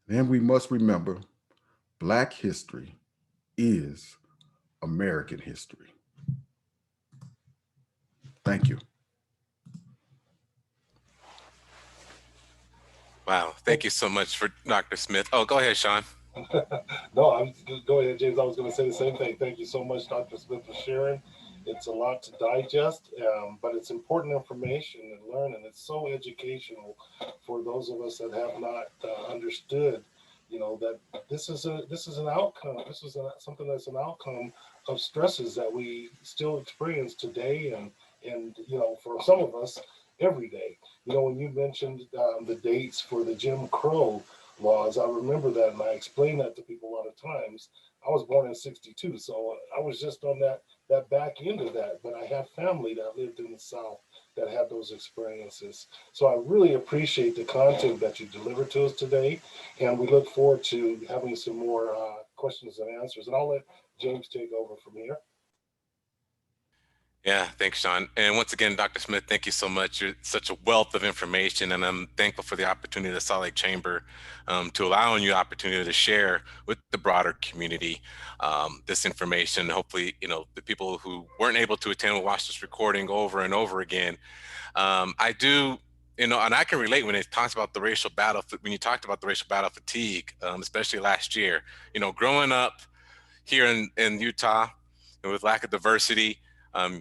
[SPEAKER 3] Then we must remember, Black history is American history. Thank you.
[SPEAKER 11] Wow, thank you so much for Dr. Smith. Oh, go ahead, Shawn.
[SPEAKER 2] No, go ahead, James. I was going to say the same thing. Thank you so much, Dr. Smith, for sharing. It's a lot to digest, but it's important information and learn, and it's so educational for those of us that have not understood, that this is an outcome. This is something that's an outcome of stresses that we still experience today, and for some of us every day. When you mentioned the dates for the Jim Crow laws, I remember that, and I explain that to people a lot of times. I was born in '62, so I was just on that back end of that, but I have family that lived in the South that had those experiences. So I really appreciate the content that you delivered to us today, and we look forward to having some more questions and answers. And I'll let James take over from here.
[SPEAKER 11] Yeah, thanks, Shawn. And once again, Dr. Smith, thank you so much. You're such a wealth of information, and I'm thankful for the opportunity of the Salt Lake Chamber to allowing you opportunity to share with the broader community this information. Hopefully, the people who weren't able to attend will watch this recording over and over again. I do, and I can relate when it talks about the racial battle, when you talked about the racial battle fatigue, especially last year. Growing up here in Utah and with lack of diversity,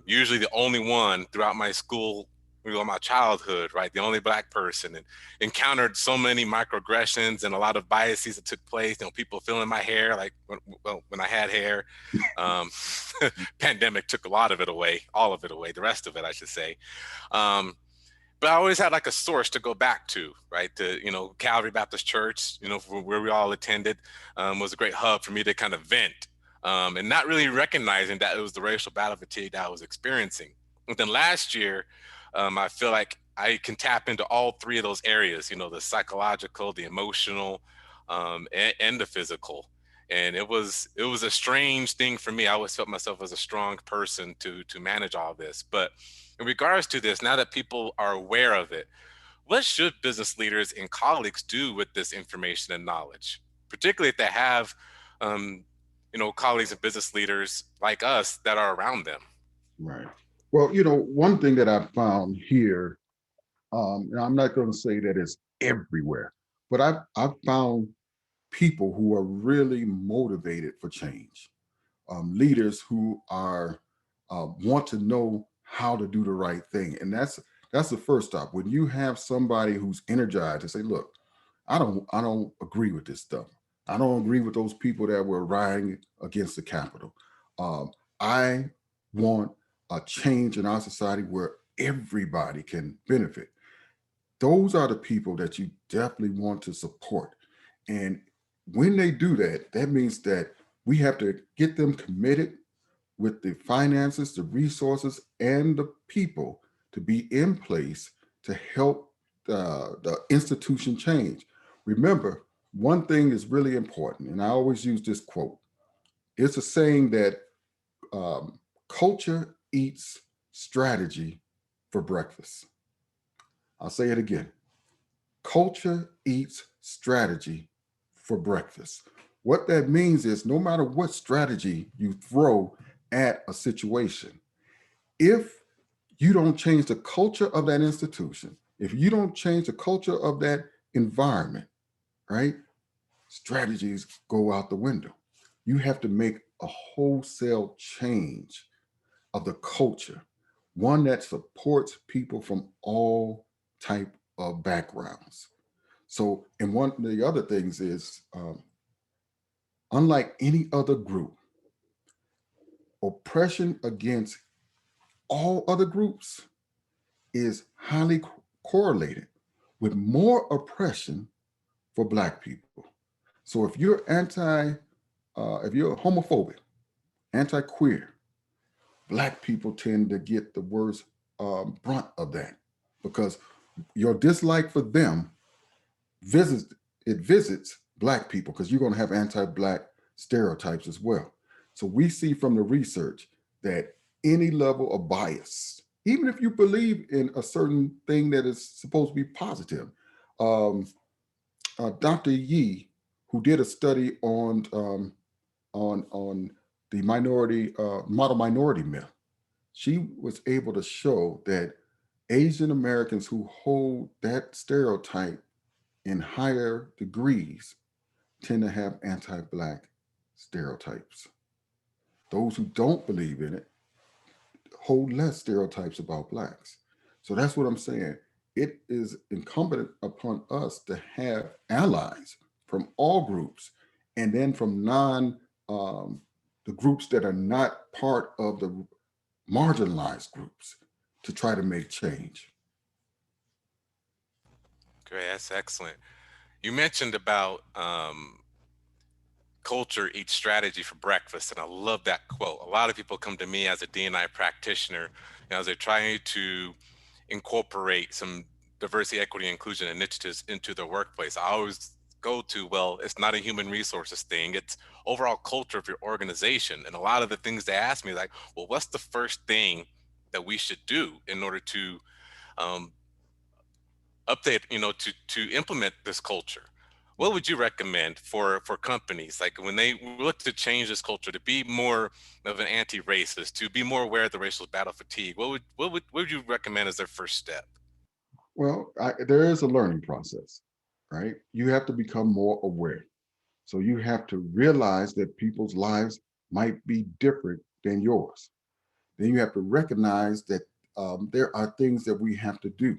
[SPEAKER 11] usually the only one throughout my school, my childhood, right? The only Black person, and encountered so many microaggressions and a lot of biases that took place. People feeling my hair, like when I had hair. Pandemic took a lot of it away, all of it away, the rest of it, I should say. But I always had like a source to go back to, right? Calvary Baptist Church, where we all attended, was a great hub for me to kind of vent. And not really recognizing that it was the racial battle fatigue that I was experiencing. And then last year, I feel like I can tap into all three of those areas, the psychological, the emotional, and the physical. And it was a strange thing for me. I always felt myself as a strong person to manage all this. But in regards to this, now that people are aware of it, what should business leaders and colleagues do with this information and knowledge, particularly if they have, colleagues and business leaders like us that are around them?
[SPEAKER 3] Right. Well, one thing that I found here, and I'm not going to say that it's everywhere, but I've found people who are really motivated for change, leaders who are want to know how to do the right thing, and that's the first stop. When you have somebody who's energized to say, "Look, I don't agree with this stuff. I don't agree with those people that were rioting against the Capitol. I want a change in our society where everybody can benefit." Those are the people that you definitely want to support. And when they do that, that means that we have to get them committed with the finances, the resources, and the people to be in place to help the institution change. Remember, one thing is really important, and I always use this quote. It's a saying that culture eats strategy for breakfast. I'll say it again. Culture eats strategy for breakfast. What that means is no matter what strategy you throw at a situation, if you don't change the culture of that institution, if you don't change the culture of that environment, right, strategies go out the window. You have to make a wholesale change of the culture, one that supports people from all type of backgrounds. So, and one of the other things is, unlike any other group, oppression against all other groups is highly correlated with more oppression for Black people. So if you're if you're homophobic, anti-queer, Black people tend to get the worst brunt of that, because your dislike for them visits Black people, because you're going to have anti-Black stereotypes as well. So we see from the research that any level of bias, even if you believe in a certain thing that is supposed to be positive, Dr. Yee, who did a study on the model minority myth, she was able to show that Asian Americans who hold that stereotype in higher degrees tend to have anti-Black stereotypes. Those who don't believe in it hold less stereotypes about Blacks. So that's what I'm saying. It is incumbent upon us to have allies from all groups, and then from the groups that are not part of the marginalized groups, to try to make change.
[SPEAKER 11] Great, that's excellent. You mentioned about culture eats strategy for breakfast, and I love that quote. A lot of people come to me as a D&I practitioner, as they're trying to incorporate some diversity, equity, inclusion initiatives into their workplace. I always go to, well, it's not a human resources thing, it's overall culture of your organization. And a lot of the things they ask me, like, well, what's the first thing that we should do in order to um, update, to implement this culture? What would you recommend for companies, like when they look to change this culture to be more of an anti-racist, to be more aware of the racial battle fatigue? What would you recommend as their first step?
[SPEAKER 3] Well, there is a learning process, right? You have to become more aware. So you have to realize that people's lives might be different than yours. Then you have to recognize that there are things that we have to do.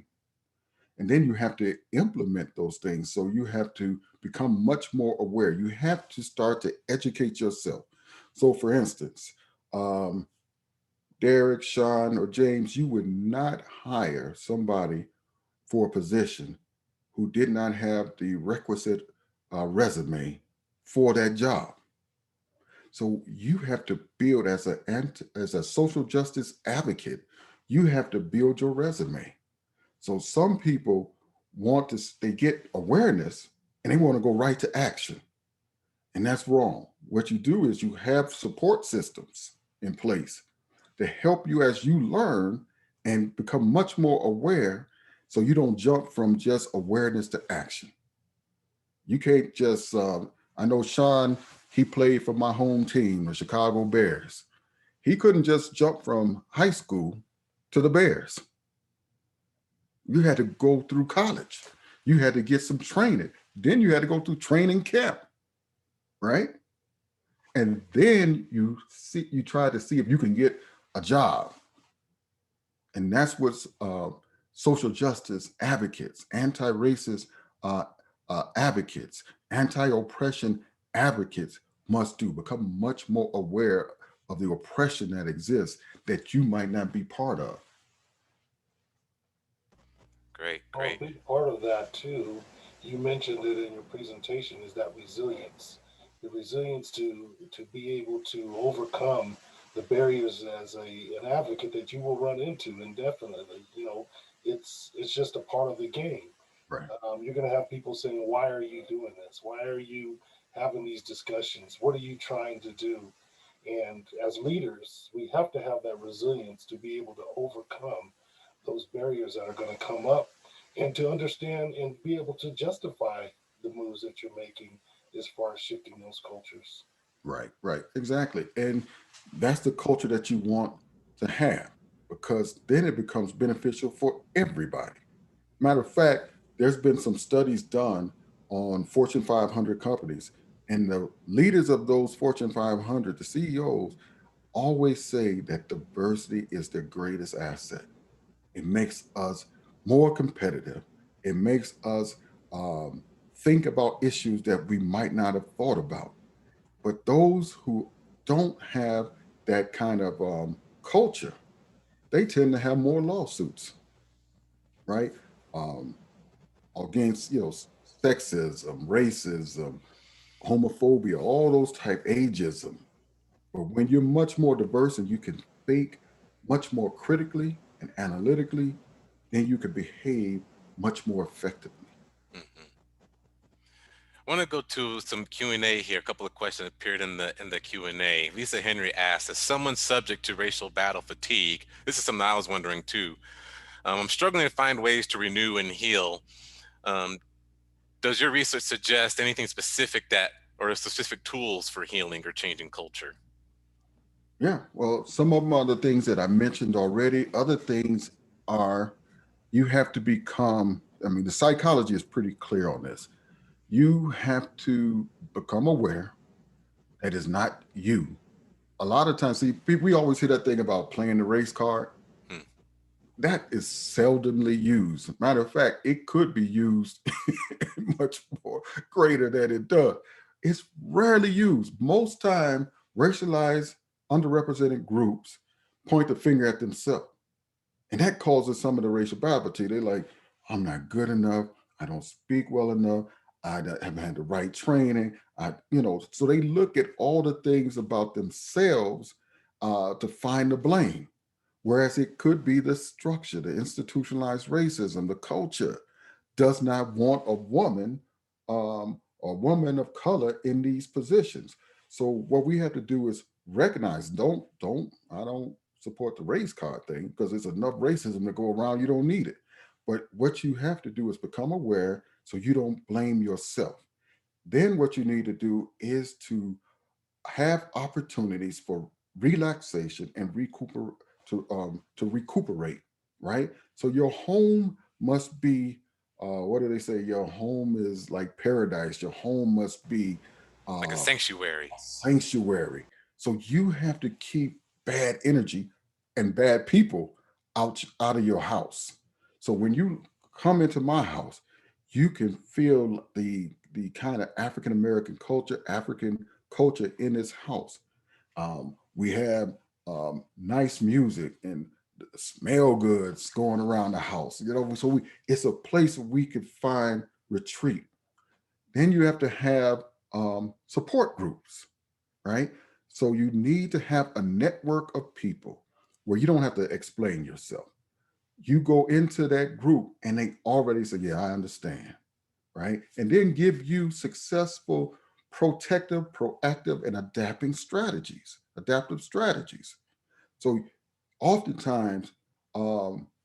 [SPEAKER 3] And then you have to implement those things. So you have to become much more aware. You have to start to educate yourself. So for instance, Derek, Shawn, or James, you would not hire somebody for a position who did not have the requisite resume for that job. So you have to build, as a social justice advocate, you have to build your resume. So some people they get awareness, and they want to go right to action. And that's wrong. What you do is you have support systems in place to help you as you learn and become much more aware, so you don't jump from just awareness to action. You can't just, I know Shawn, he played for my home team, the Chicago Bears. He couldn't just jump from high school to the Bears. You had to go through college. You had to get some training. Then you had to go through training camp, right? And then you try to see if you can get a job. And that's what social justice advocates, anti-racist advocates, anti-oppression advocates must do. Become much more aware of the oppression that exists that you might not be part of.
[SPEAKER 11] Great,
[SPEAKER 2] Well,
[SPEAKER 11] great.
[SPEAKER 2] a big part of that too, you mentioned it in your presentation, is that resilience. The resilience to be able to overcome the barriers as an advocate that you will run into indefinitely. You know, it's just a part of the game.
[SPEAKER 3] Right.
[SPEAKER 2] You're going to have people saying, "Why are you doing this? Why are you having these discussions? What are you trying to do?" And as leaders, we have to have that resilience to be able to overcome those barriers that are going to come up, and to understand and be able to justify the moves that you're making as far as shifting those cultures.
[SPEAKER 3] Right, exactly. And that's the culture that you want to have, because then it becomes beneficial for everybody. Matter of fact, there's been some studies done on Fortune 500 companies, and the leaders of those Fortune 500, the CEOs, always say that diversity is their greatest asset. It makes us more competitive. It makes us think about issues that we might not have thought about. But those who don't have that kind of culture, they tend to have more lawsuits, right? Um, Against, sexism, racism, homophobia, all those type, ageism. But when you're much more diverse and you can think much more critically and analytically, then you can behave much more effectively.
[SPEAKER 11] Mhm. I want to go to some Q&A here. A couple of questions appeared in the Q&A. Lisa Henry asked, as someone subject to racial battle fatigue, this is something I was wondering too. I'm struggling to find ways to renew and heal. Um, does your research suggest anything specific or specific tools for healing or changing culture?
[SPEAKER 3] Yeah, well, some of them are the things that I mentioned already. Other things are, you have to become, I mean, the psychology is pretty clear on this. You have to become aware that it's not you. A lot of times, see, we always hear that thing about playing the race card.
[SPEAKER 11] Hmm.
[SPEAKER 3] That is seldomly used. Matter of fact, it could be used much more greater than it does. It's rarely used. Most time, racialized, underrepresented groups point the finger at themselves. And that causes some of the racial bias. They're like, I'm not good enough. I don't speak well enough. I haven't had the right training. So they look at all the things about themselves to find the blame. Whereas it could be the structure, the institutionalized racism, the culture does not want a woman or woman of color in these positions. So what we have to do is recognize, I don't support the race card thing, because there's enough racism to go around, you don't need it. But what you have to do is become aware so you don't blame yourself. Then what you need to do is to have opportunities for relaxation and to recuperate, right? So your home must be, what do they say? Your home is like paradise. Your home must be
[SPEAKER 11] Like a sanctuary.
[SPEAKER 3] sanctuary. So you have to keep bad energy and bad people out of your house. So when you come into my house, you can feel the kind of African American culture, African culture in this house. We have nice music and smell goods going around the house. So it's a place where we can find retreat. Then you have to have support groups, right? So you need to have a network of people where you don't have to explain yourself. You go into that group and they already say, yeah, I understand. right? And then give you successful, protective, proactive, and adaptive strategies. So oftentimes,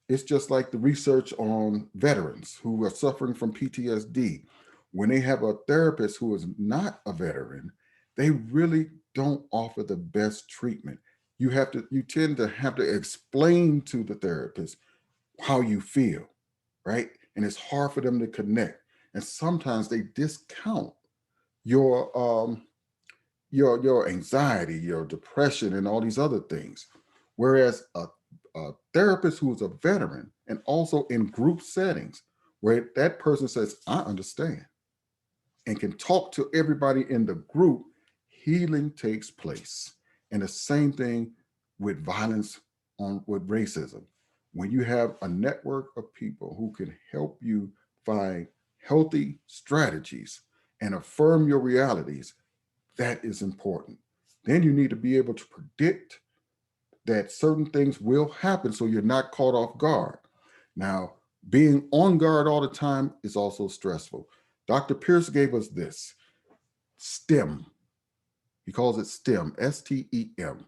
[SPEAKER 3] it's just like the research on veterans who are suffering from PTSD. When they have a therapist who is not a veteran, they really don't offer the best treatment. You tend to have to explain to the therapist how you feel, right? And it's hard for them to connect. And sometimes they discount your your anxiety, your depression, and all these other things. Whereas a therapist who is a veteran and also in group settings where that person says, I understand, and can talk to everybody in the group, healing takes place. And the same thing with violence with racism. When you have a network of people who can help you find healthy strategies and affirm your realities, that is important. Then you need to be able to predict that certain things will happen so you're not caught off guard. Now, being on guard all the time is also stressful. Dr. Pierce gave us this STEM. He calls it STEM, STEM.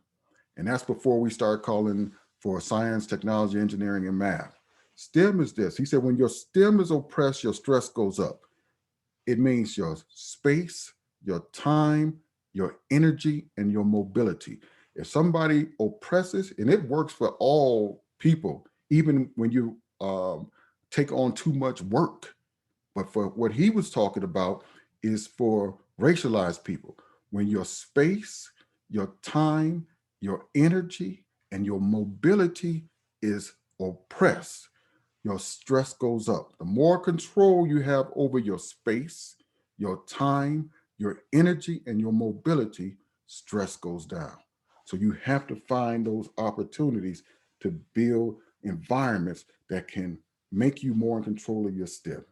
[SPEAKER 3] And that's before we start calling for science, technology, engineering, and math. STEM is this. He said, when your STEM is oppressed, your stress goes up. It means your space, your time, your energy, and your mobility. If somebody oppresses, and it works for all people, even when you take on too much work. But for what he was talking about is for racialized people. When your space, your time, your energy, and your mobility is oppressed, your stress goes up. The more control you have over your space, your time, your energy, and your mobility, stress goes down. So you have to find those opportunities to build environments that can make you more in control of your STEM.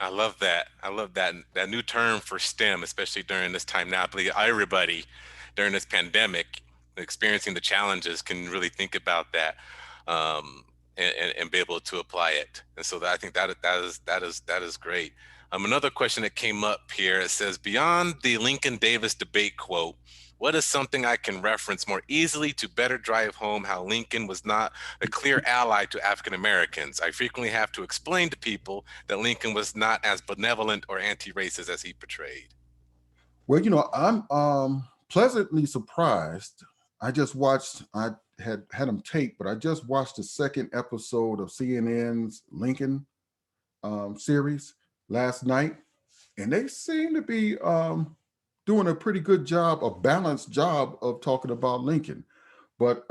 [SPEAKER 11] I love that. I love that new term for STEM, especially during this time now. I believe everybody during this pandemic, experiencing the challenges, can really think about that and be able to apply it. And so I think that is great. Another question that came up here, it says, beyond the Lincoln Davis debate quote, what is something I can reference more easily to better drive home how Lincoln was not a clear ally to African Americans? I frequently have to explain to people that Lincoln was not as benevolent or anti-racist as he portrayed.
[SPEAKER 3] Well, I'm pleasantly surprised. I had them taped, but I just watched the second episode of CNN's Lincoln series last night, and they seem to be doing a pretty good job, a balanced job of talking about Lincoln. But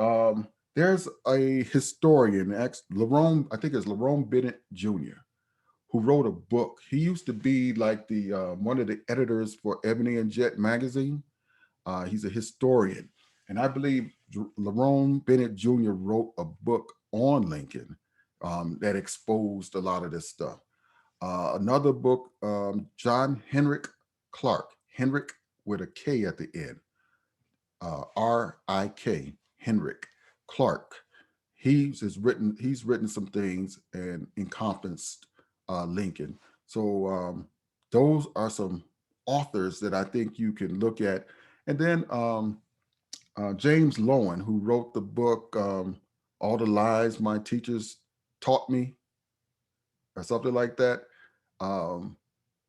[SPEAKER 3] there's a historian, Lerone, I think it's Lerone Bennett Jr., who wrote a book. He used to be like the one of the editors for Ebony and Jet magazine. He's a historian. And I believe Lerone Bennett Jr. wrote a book on Lincoln that exposed a lot of this stuff. Another book, John Henrik Clark, Henrik with a K at the end, R-I-K, Henrik Clark. He's written some things and encompassed Lincoln. So those are some authors that I think you can look at. And then James Lowen, who wrote the book, All the Lies My Teachers Taught Me, or something like that.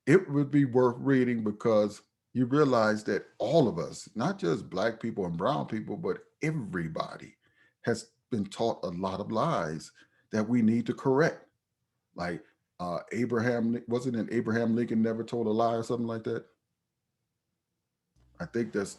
[SPEAKER 3] It would be worth reading because you realize that all of us, not just Black people and brown people, but everybody has been taught a lot of lies that we need to correct. Like wasn't it Abraham Lincoln never told a lie or something like that? I think that's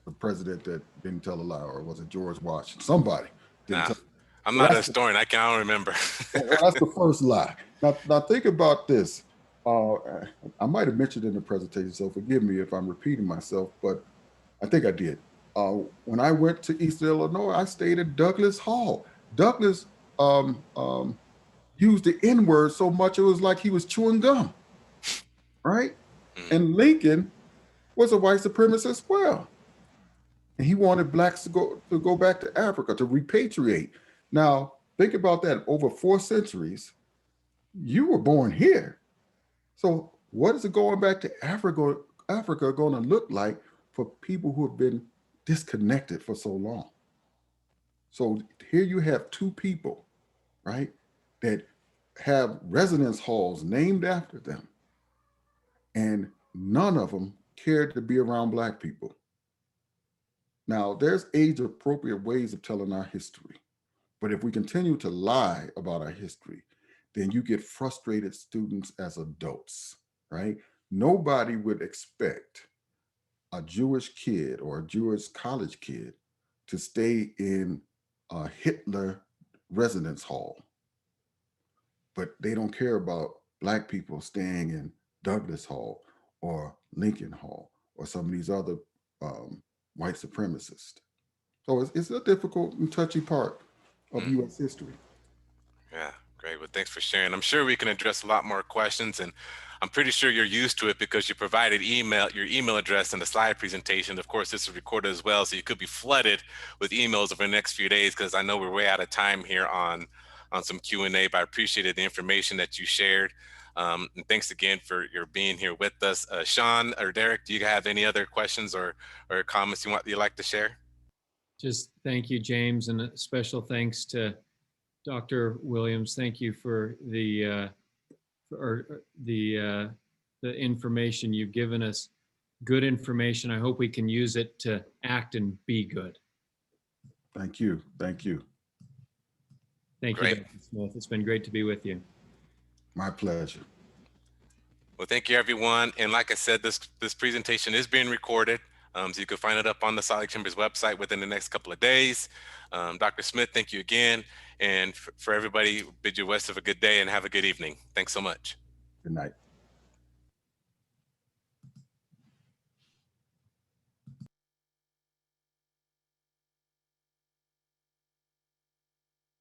[SPEAKER 3] the president that didn't tell a lie, or was it George Washington? Somebody didn't tell.
[SPEAKER 11] I'm not a historian. I don't remember.
[SPEAKER 3] That's the first lie. Now think about this. I might have mentioned it in the presentation, so forgive me if I'm repeating myself, but I think I did. When I went to East Illinois, I stayed at Douglas Hall. Douglas used the N-word so much it was like he was chewing gum, right? And Lincoln was a white supremacist as well. And he wanted Blacks to go back to Africa, to repatriate. Now, think about that. Over 4 centuries, you were born here. So what is it going back to Africa going to look like for people who have been disconnected for so long? So here you have two people, right, that have residence halls named after them, and none of them cared to be around Black people. Now, there's age-appropriate ways of telling our history, but if we continue to lie about our history, then you get frustrated students as adults, right? Nobody would expect a Jewish kid or a Jewish college kid to stay in a Hitler residence hall, but they don't care about Black people staying in Douglas Hall or Lincoln Hall or some of these other white supremacists. So it's a difficult and touchy part of U.S. history.
[SPEAKER 11] Yeah, great. Well, thanks for sharing. I'm sure we can address a lot more questions, and I'm pretty sure you're used to it because you provided your email address in the slide presentation. Of course, this is recorded as well, so you could be flooded with emails over the next few days, because I know we're way out of time here on some Q&A, but I appreciated the information that you shared. And thanks again for your being here with us. Shawn or Derek, do you have any other questions or comments you'd like to share?
[SPEAKER 1] Just thank you, James, and a special thanks to Dr. Williams. Thank you for the information you've given us. Good information. I hope we can use it to act and be good.
[SPEAKER 3] Thank you. Thank you.
[SPEAKER 1] Thank you, Dr. Smith. It's been great to be with you.
[SPEAKER 3] My pleasure.
[SPEAKER 11] Well, thank you, everyone. And like I said, this presentation is being recorded. So you can find it up on the Salt Lake Chamber's website within the next couple of days. Dr. Smith, thank you again. And for everybody, bid you the rest of a good day and have a good evening. Thanks so much.
[SPEAKER 3] Good night.